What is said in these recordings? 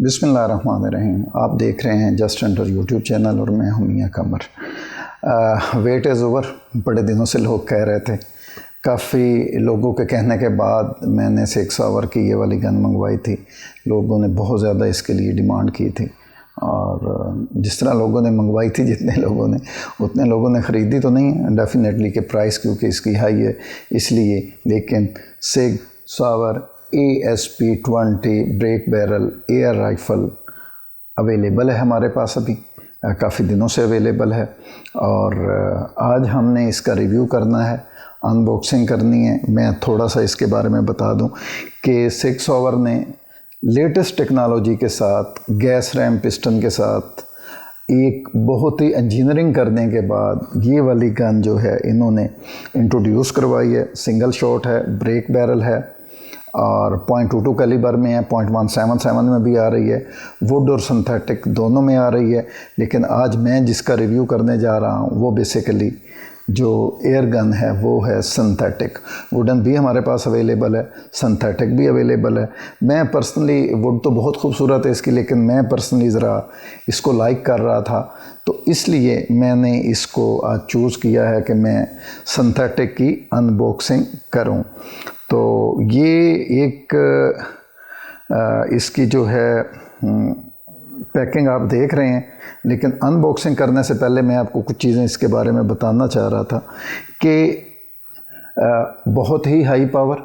बिस्मिल्लाहिर्रहमानिर्रहीम। आप देख रहे हैं जस्ट अंडर यूट्यूब चैनल और मैं हूं Miyan Qamar. Wait is over. बड़े दिनों से लोग कह रहे थे, काफ़ी लोगों के कहने के बाद मैंने 6 आवर की ये वाली गन मंगवाई थी। लोगों ने बहुत ज़्यादा इसके लिए डिमांड की थी और जिस तरह लोगों ने मंगवाई थी, जितने लोगों ने उतने लोगों ने ख़रीदी तो नहीं है डेफिनेटली कि प्राइस क्योंकि इसकी हाई है इसलिए, लेकिन 6 hour ASP-20 break barrel air rifle available है हमारे पास, अभी काफ़ी दिनों से अवेलेबल है और आज हमने इसका रिव्यू करना है, अनबॉक्सिंग करनी है। मैं थोड़ा सा इसके बारे में बता दूं कि 6 आवर ने लेटेस्ट टेक्नोलॉजी के साथ, गैस रैम पिस्टन के साथ एक बहुत ही इंजीनियरिंग करने के बाद ये वाली गन जो है इन्होंने इंट्रोड्यूस करवाई है। सिंगल शॉट है, ब्रेक बैरल है और .22 कैलिबर में है, .177 में भी आ रही है, वुड और सिंथेटिक दोनों में आ रही है। लेकिन आज मैं जिसका रिव्यू करने जा रहा हूँ वो बेसिकली जो एयर गन है वो है सिंथेटिक। वुडन भी हमारे पास अवेलेबल है, सिंथेटिक भी अवेलेबल है। मैं पर्सनली, वुड तो बहुत खूबसूरत है इसकी, लेकिन मैं पर्सनली ज़रा इसको लाइक कर रहा था तो इसलिए मैंने इसको आज चूज़ किया है कि मैं सिंथेटिक की अनबॉक्सिंग करूं। तो ये एक इसकी जो है पैकिंग आप देख रहे हैं, लेकिन अनबॉक्सिंग करने से पहले मैं आपको कुछ चीज़ें इसके बारे में बताना चाह रहा था कि बहुत ही हाई पावर,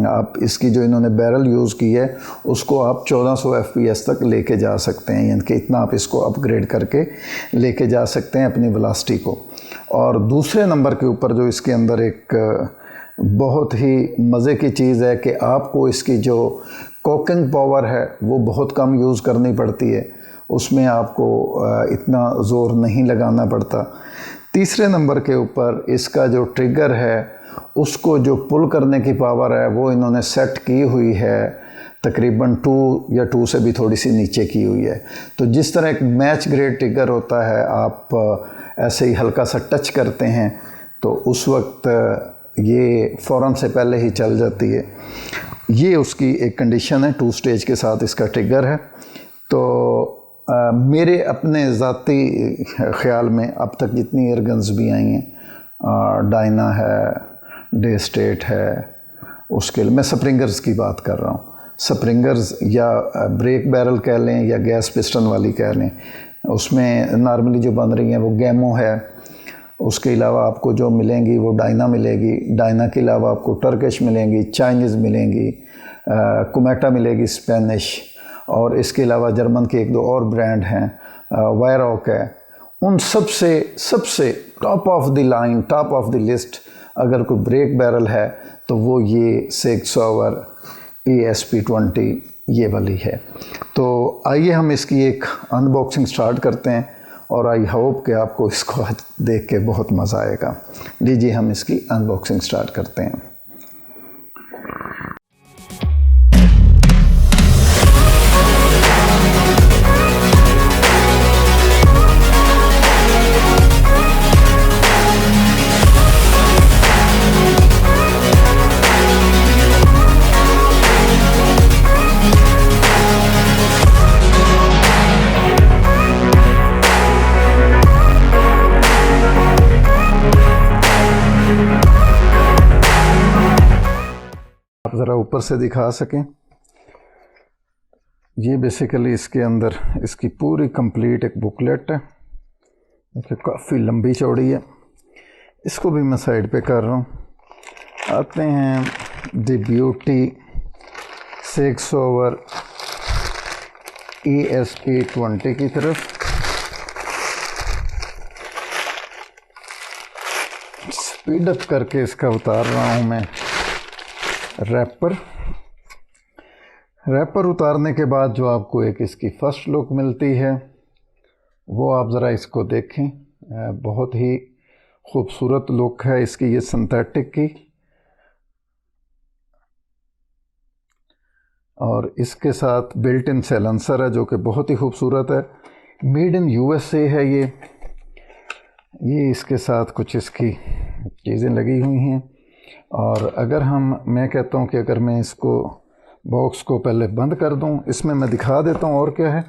आप इसकी जो इन्होंने बैरल यूज़ की है उसको आप 1400 FPS तक लेके जा सकते हैं, यानी कि इतना आप इसको अपग्रेड करके लेके जा सकते हैं अपनी वेलोसिटी को। और दूसरे नंबर के ऊपर जो इसके अंदर एक बहुत ही मज़े की चीज़ है कि आपको इसकी जो कॉकिंग पावर है वो बहुत कम यूज़ करनी पड़ती है, उसमें आपको इतना ज़ोर नहीं लगाना पड़ता। तीसरे नंबर के ऊपर इसका जो ट्रिगर है उसको जो पुल करने की पावर है वो इन्होंने सेट की हुई है तकरीबन 2 या 2 से भी थोड़ी सी नीचे की हुई है। तो जिस तरह एक मैच ग्रेड ट्रिगर होता है, आप ऐसे ही हल्का सा टच करते हैं तो उस वक्त ये फ़ौरन से पहले ही चल जाती है। ये उसकी एक कंडीशन है, 2 स्टेज के साथ इसका ट्रिगर है। तो मेरे अपने ज़ाती ख़्याल में अब तक जितनी एयर गन्स भी आई हैं, डायना है, डे स्टेट है, उसके लिए मैं स्प्रिंगर्स की बात कर रहा हूँ। स्प्रिंगर्स या ब्रेक बैरल कह लें या गैस पिस्टन वाली कह लें, उसमें नॉर्मली जो बन रही हैं वो गैमो है। उसके अलावा आपको जो मिलेंगी वो डायना मिलेगी, डायना के अलावा आपको टर्किश मिलेंगी, चाइनीज़ मिलेंगी, कुमेटा मिलेगी स्पेनिश, और इसके अलावा जर्मन के 1-2 और ब्रांड हैं, वायरॉक है। उन सबसे top of the line, top of the list अगर कोई ब्रेक बैरल है तो वो ये 6 आवर ASP-20 ये वाली है। तो आइए हम इसकी एक अनबॉक्सिंग स्टार्ट करते हैं और आई होप कि आपको इसको आज देख के बहुत मज़ा आएगा। लीजिए हम इसकी अनबॉक्सिंग स्टार्ट करते हैं। आप ज़रा ऊपर से दिखा सकें, ये बेसिकली इसके अंदर इसकी पूरी कंप्लीट एक बुकलेट है, काफ़ी लंबी चौड़ी है। इसको भी मैं साइड पे कर रहा हूँ। आते हैं द ब्यूटी 6 आवर ASP-20 की तरफ। स्पीड अप करके इसका उतार रहा हूँ मैं रैपर उतारने के बाद जो आपको एक इसकी फ़र्स्ट लुक मिलती है वो आप ज़रा इसको देखें। बहुत ही खूबसूरत लुक है इसकी, ये सिंथेटिक की, और इसके साथ बिल्ट इन साइलेंसर है जो कि बहुत ही खूबसूरत है। मेड इन USA है ये इसके साथ कुछ इसकी चीज़ें लगी हुई हैं। और अगर मैं कहता हूँ कि अगर मैं इसको बॉक्स को पहले बंद कर दूं। इसमें मैं दिखा देता हूं और क्या है।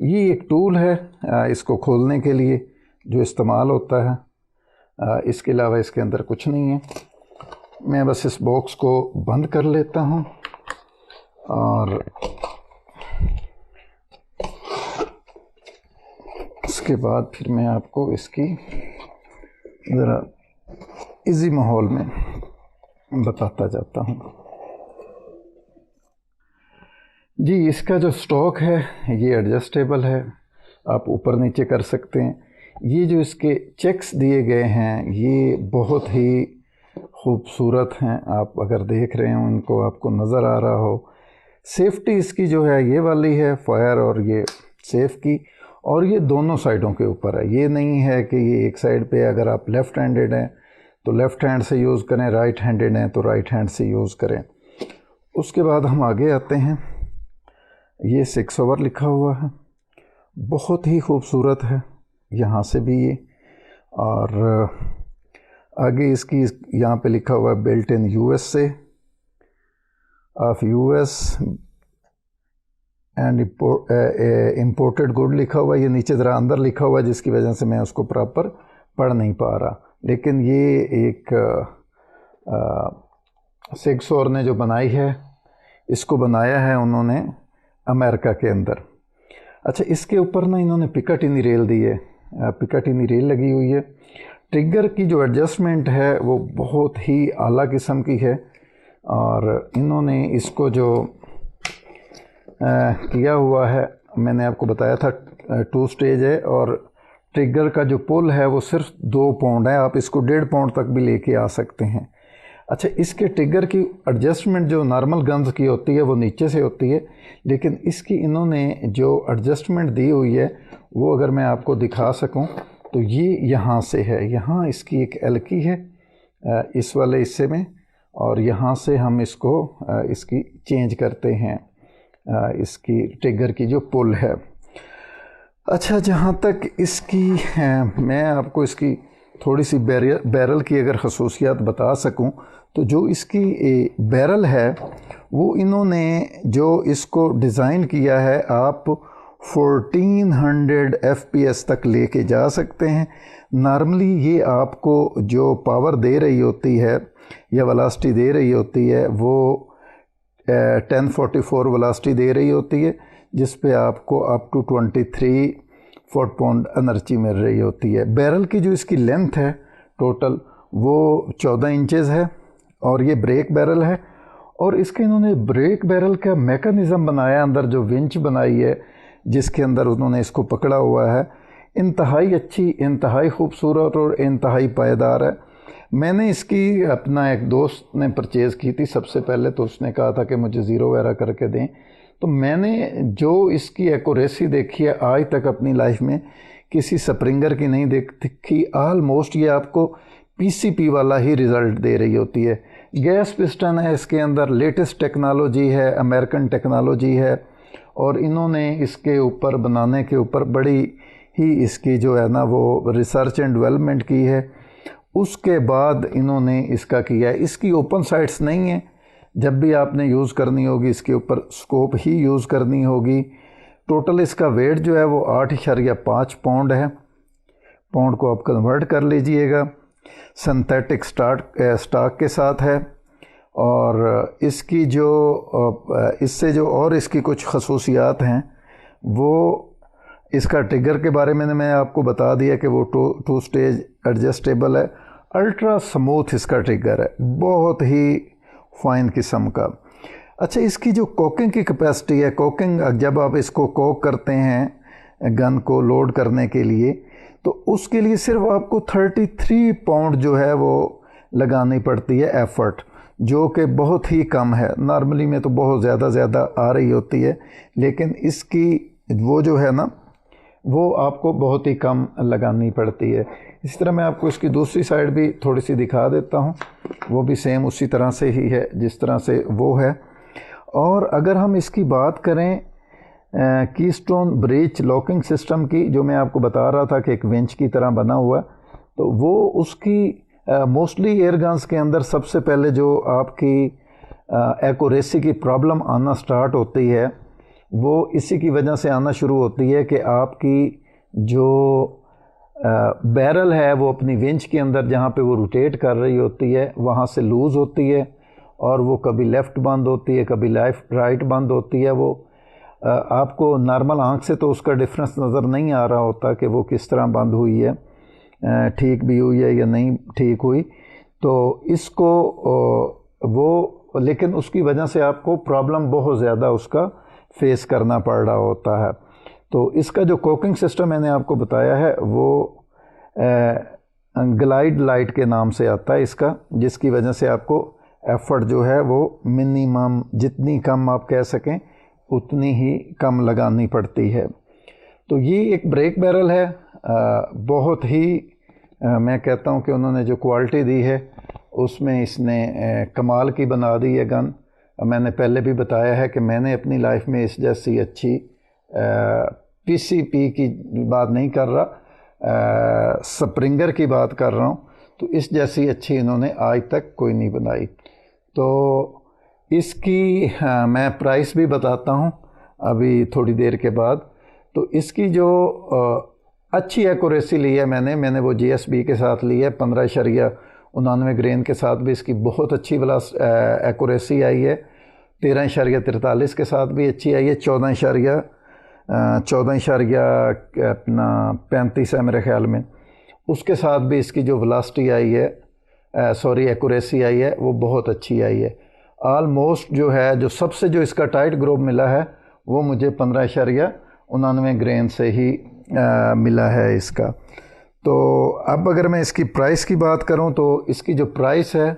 ये एक टूल है इसको खोलने के लिए जो इस्तेमाल होता है। इसके अलावा इसके अंदर कुछ नहीं है। मैं बस इस बॉक्स को बंद कर लेता हूं और उसके बाद फिर मैं आपको इसकी ज़रा इजी माहौल में बताता जाता हूं। जी, इसका जो स्टॉक है ये एडजस्टेबल है, आप ऊपर नीचे कर सकते हैं। ये जो इसके चेक्स दिए गए हैं ये बहुत ही खूबसूरत हैं। आप अगर देख रहे हो इनको, आपको नज़र आ रहा हो। सेफ्टी इसकी जो है ये वाली है, फायर और ये सेफ की, और ये दोनों साइडों के ऊपर है। ये नहीं है कि ये एक साइड पे, अगर आप लेफ़्ट हैंडेड हैं तो लेफ़्ट हैंड से यूज़ करें, राइट हैंडेड हैं तो राइट हैंड से यूज़ करें। उसके बाद हम आगे आते हैं। ये 6 आवर लिखा हुआ है, बहुत ही खूबसूरत है यहाँ से भी ये। और आगे इसकी यहाँ पे लिखा हुआ है built in USA of US and imported good लिखा हुआ है। ये नीचे ज़रा अंदर लिखा हुआ है जिसकी वजह से मैं उसको प्रॉपर पढ़ नहीं पा रहा, लेकिन ये एक 6 आवर ने जो बनाई है, इसको बनाया है उन्होंने अमेरिका के अंदर। अच्छा, इसके ऊपर ना इन्होंने पिकाटिनी रेल दी है, पिकाटिनी रेल लगी हुई है। ट्रिगर की जो एडजस्टमेंट है वो बहुत ही आला किस्म की है, और इन्होंने इसको जो किया हुआ है, मैंने आपको बताया था 2 स्टेज है, और ट्रिगर का जो पुल है वो सिर्फ 2 पाउंड है। आप इसको 1.5 पाउंड तक भी लेके आ सकते हैं। अच्छा, इसके ट्रिगर की एडजस्टमेंट जो नॉर्मल गन्स की होती है वो नीचे से होती है, लेकिन इसकी इन्होंने जो एडजस्टमेंट दी हुई है वो अगर मैं आपको दिखा सकूं तो ये यहाँ से है। यहाँ इसकी एक एलकी है इस वाले हिस्से में, और यहाँ से हम इसको इसकी चेंज करते हैं, इसकी ट्रिगर की जो पुल है। अच्छा, जहाँ तक इसकी मैं आपको इसकी थोड़ी सी बैरल की अगर खसूसियात बता सकूं, तो जो इसकी बैरल है वो इन्होंने जो इसको डिज़ाइन किया है, आप 1400 FPS तक लेके जा सकते हैं। नॉर्मली ये आपको जो पावर दे रही होती है या वेलोसिटी दे रही होती है वो 1044 वेलोसिटी दे रही होती है, जिस पे आपको अप टू 23 4 पाउंड एनर्जी मिल रही होती है। बैरल की जो इसकी लेंथ है टोटल वो 14 इंचेस है, और ये ब्रेक बैरल है। और इसके इन्होंने ब्रेक बैरल का मैकेनिज़्म बनाया, अंदर जो विंच बनाई है जिसके अंदर उन्होंने इसको पकड़ा हुआ है, इंतहाई अच्छी, इंतहाई खूबसूरत और इंतहाई पायदार है। मैंने इसकी अपना एक दोस्त ने परचेज़ की थी सबसे पहले, तो उसने कहा था कि मुझे ज़ीरो वगैरह करके दें। तो मैंने जो इसकी एक्यूरेसी देखी है आज तक अपनी लाइफ में किसी स्प्रिंगर की नहीं देखी। ऑलमोस्ट ये आपको PCP वाला ही रिज़ल्ट दे रही होती है। गैस पिस्टन है इसके अंदर, लेटेस्ट टेक्नोलॉजी है, अमेरिकन टेक्नोलॉजी है, और इन्होंने इसके ऊपर बनाने के ऊपर बड़ी ही इसकी जो है ना वो रिसर्च एंड डेवलपमेंट की है। उसके बाद इन्होंने इसका किया है। इसकी ओपन साइड्स नहीं है, जब भी आपने यूज़ करनी होगी इसके ऊपर स्कोप ही यूज़ करनी होगी। टोटल इसका वेट जो है वो 8.5 पाउंड है। पाउंड को आप कन्वर्ट कर लीजिएगा। सिंथेटिक स्टॉक के साथ है, और इसकी जो इससे जो और इसकी कुछ खसूसियात हैं वो, इसका ट्रिगर के बारे में मैं आपको बता दिया कि वो 2 स्टेज एडजस्टेबल है। अल्ट्रा स्मूथ इसका ट्रिगर है, बहुत ही फाइन किस्म का। अच्छा, इसकी जो कोकिंग की कैपेसिटी है, कोकिंग जब आप इसको कोक करते हैं गन को लोड करने के लिए, तो उसके लिए सिर्फ आपको 33 पाउंड जो है वो लगानी पड़ती है एफर्ट, जो कि बहुत ही कम है। नॉर्मली में तो बहुत ज़्यादा आ रही होती है, लेकिन इसकी वो जो है ना वो आपको बहुत ही कम लगानी पड़ती है। इस तरह मैं आपको इसकी दूसरी साइड भी थोड़ी सी दिखा देता हूँ, वो भी सेम उसी तरह से ही है जिस तरह से वो है। और अगर हम इसकी बात करें कीस्टोन ब्रिज लॉकिंग सिस्टम की, जो मैं आपको बता रहा था कि एक विंच की तरह बना हुआ, तो वो उसकी मोस्टली एयर गन्स के अंदर सबसे पहले जो आपकी एक्यूरेसी की प्रॉब्लम आना स्टार्ट होती है, वो इसी की वजह से आना शुरू होती है कि आपकी जो बैरल है वो अपनी विंच के अंदर जहाँ पे वो रोटेट कर रही होती है वहाँ से लूज़ होती है, और वो कभी लेफ़्ट बंद होती है, कभी राइट बंद होती है। वो आपको नॉर्मल आंख से तो उसका डिफरेंस नज़र नहीं आ रहा होता कि वो किस तरह बंद हुई है, ठीक भी हुई है या नहीं ठीक हुई। तो इसको वो, लेकिन उसकी वजह से आपको प्रॉब्लम बहुत ज़्यादा उसका फेस करना पड़ रहा होता है। तो इसका जो कोकिंग सिस्टम मैंने आपको बताया है वो ग्लाइड लाइट के नाम से आता है इसका, जिसकी वजह से आपको एफर्ट जो है वो मिनिमम, जितनी कम आप कह सकें उतनी ही कम लगानी पड़ती है। तो ये एक ब्रेक बैरल है, बहुत ही मैं कहता हूँ कि उन्होंने जो क्वालिटी दी है उसमें इसने कमाल की बना दी है गन। मैंने पहले भी बताया है कि मैंने अपनी लाइफ में इस जैसी अच्छी पीसीपी की बात नहीं कर रहा, स्प्रिंगर की बात कर रहा हूँ, तो इस जैसी अच्छी इन्होंने आज तक कोई नहीं बनाई। तो इसकी मैं प्राइस भी बताता हूँ अभी थोड़ी देर के बाद। तो इसकी जो अच्छी एक्यूरेसी ली है मैंने वो GSB के साथ ली है, 15.99 ग्रेन के साथ भी इसकी बहुत अच्छी एक्यूरेसी आई है, 13.43 के साथ भी अच्छी आई है, 14.35 है मेरे ख्याल में, उसके साथ भी इसकी जो वेलोसिटी आई है, एक्यूरेसी आई है, वो बहुत अच्छी आई है। ऑलमोस्ट जो है, जो सबसे जो इसका टाइट ग्रुप मिला है वो मुझे 15.99 ग्रेन से ही मिला है इसका। तो अब अगर मैं इसकी प्राइस की बात करूं तो इसकी जो प्राइस है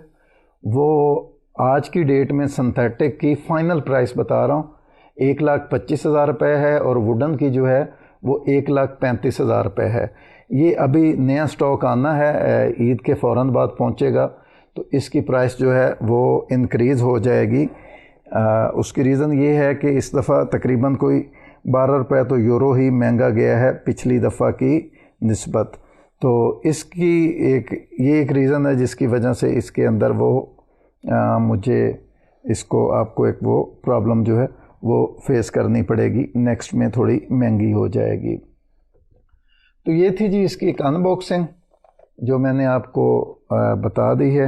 वो आज की डेट में सिंथेटिक की फ़ाइनल प्राइस बता रहा हूँ 1,25,000 रुपये है, और वुडन की जो है वो 1,35,000 रुपये है। ये अभी नया स्टॉक आना है, ईद के फ़ौरन बाद पहुँचेगा, तो इसकी प्राइस जो है वो इंक्रीज़ हो जाएगी। उसकी रीज़न ये है कि इस दफ़ा तकरीबन कोई 12 रुपये तो यूरो ही महंगा गया है पिछली दफ़ा की निस्बत। तो इसकी ये एक रीज़न है जिसकी वजह से इसके अंदर वो मुझे इसको आपको एक वो प्रॉब्लम जो है वो फेस करनी पड़ेगी, नेक्स्ट में थोड़ी महंगी हो जाएगी। तो ये थी जी इसकी एक अनबॉक्सिंग जो मैंने आपको बता दी है।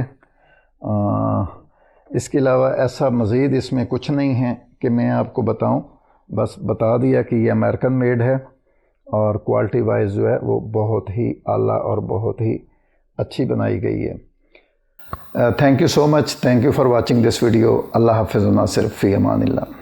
इसके अलावा ऐसा मज़ीद इसमें कुछ नहीं है कि मैं आपको बताऊं, बस बता दिया कि ये अमेरिकन मेड है और क्वालिटी वाइज जो है वो बहुत ही आला और बहुत ही अच्छी बनाई गई है। Thank you so much, thank you for watching this video. अल्लाह हाफ़िज़, नासिर फ़ी अमानिल्लाह।